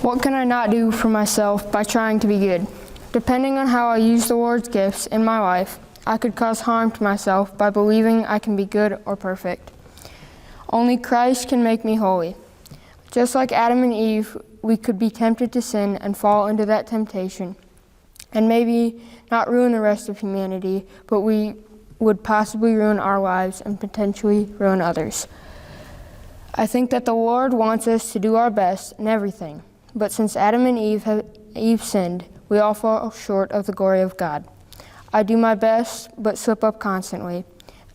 What can I not do for myself by trying to be good? Depending on how I use the Lord's gifts in my life, I could cause harm to myself by believing I can be good or perfect. Only Christ can make me holy. Just like Adam and Eve, we could be tempted to sin and fall into that temptation, and maybe not ruin the rest of humanity, but we would possibly ruin our lives and potentially ruin others. I think that the Lord wants us to do our best in everything, but since Adam and Eve sinned, we all fall short of the glory of God. I do my best, but slip up constantly,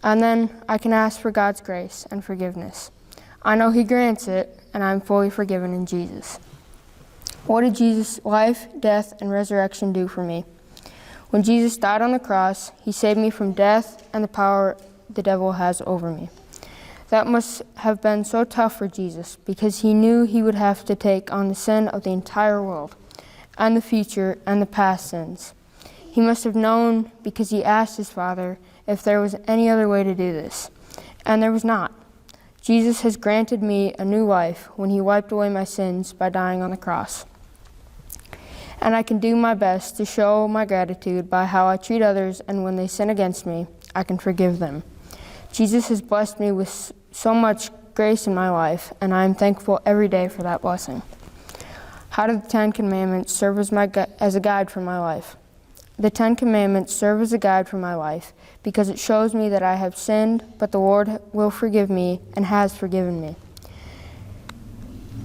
and then I can ask for God's grace and forgiveness. I know He grants it, and I'm fully forgiven in Jesus. What did Jesus' life, death, and resurrection do for me? When Jesus died on the cross, He saved me from death and the power the devil has over me. That must have been so tough for Jesus, because He knew He would have to take on the sin of the entire world, and the future and the past sins. He must have known, because He asked His Father if there was any other way to do this, and there was not. Jesus has granted me a new life when He wiped away my sins by dying on the cross. And I can do my best to show my gratitude by how I treat others, and when they sin against me, I can forgive them. Jesus has blessed me with so much grace in my life, and I am thankful every day for that blessing. How do the Ten Commandments serve as a guide for my life? The Ten Commandments serve as a guide for my life because it shows me that I have sinned, but the Lord will forgive me and has forgiven me.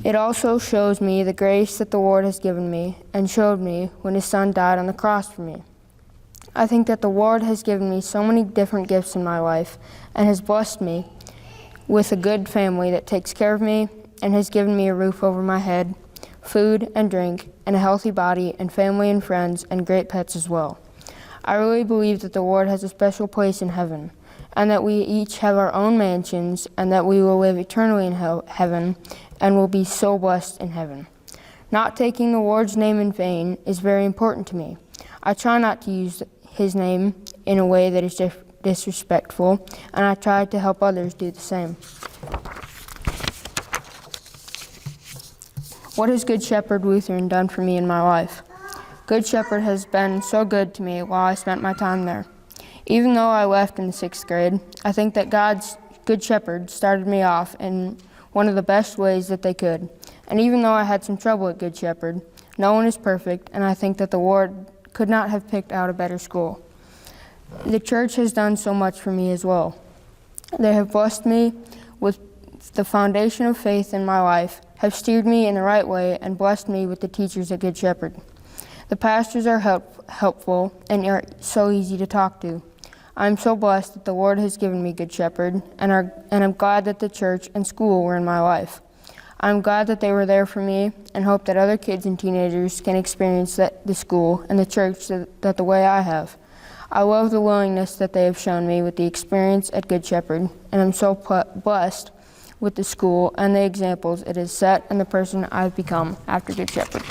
It also shows me the grace that the Lord has given me and showed me when His Son died on the cross for me. I think that the Lord has given me so many different gifts in my life and has blessed me with a good family that takes care of me and has given me a roof over my head, food and drink, and a healthy body, and family and friends, and great pets as well. I really believe that the Lord has a special place in heaven, and that we each have our own mansions, and that we will live eternally in heaven, and will be so blessed in heaven. Not taking the Lord's name in vain is very important to me. I try not to use His name in a way that is disrespectful, and I try to help others do the same. What has Good Shepherd Lutheran done for me in my life? Good Shepherd has been so good to me while I spent my time there. Even though I left in the 6th grade, I think that God's Good Shepherd started me off in one of the best ways that they could. And even though I had some trouble at Good Shepherd, no one is perfect, and I think that the Lord could not have picked out a better school. The church has done so much for me as well. They have blessed me with the foundation of faith in my life, have steered me in the right way, and blessed me with the teachers at Good Shepherd. The pastors are helpful and are so easy to talk to. I am so blessed that the Lord has given me Good Shepherd, and I'm glad that the church and school were in my life. I'm glad that they were there for me, and hope that other kids and teenagers can experience the school and the church that the way I have. I love the willingness that they have shown me with the experience at Good Shepherd, and I'm so blessed with the school and the examples it has set and the person I've become after Good Shepherd.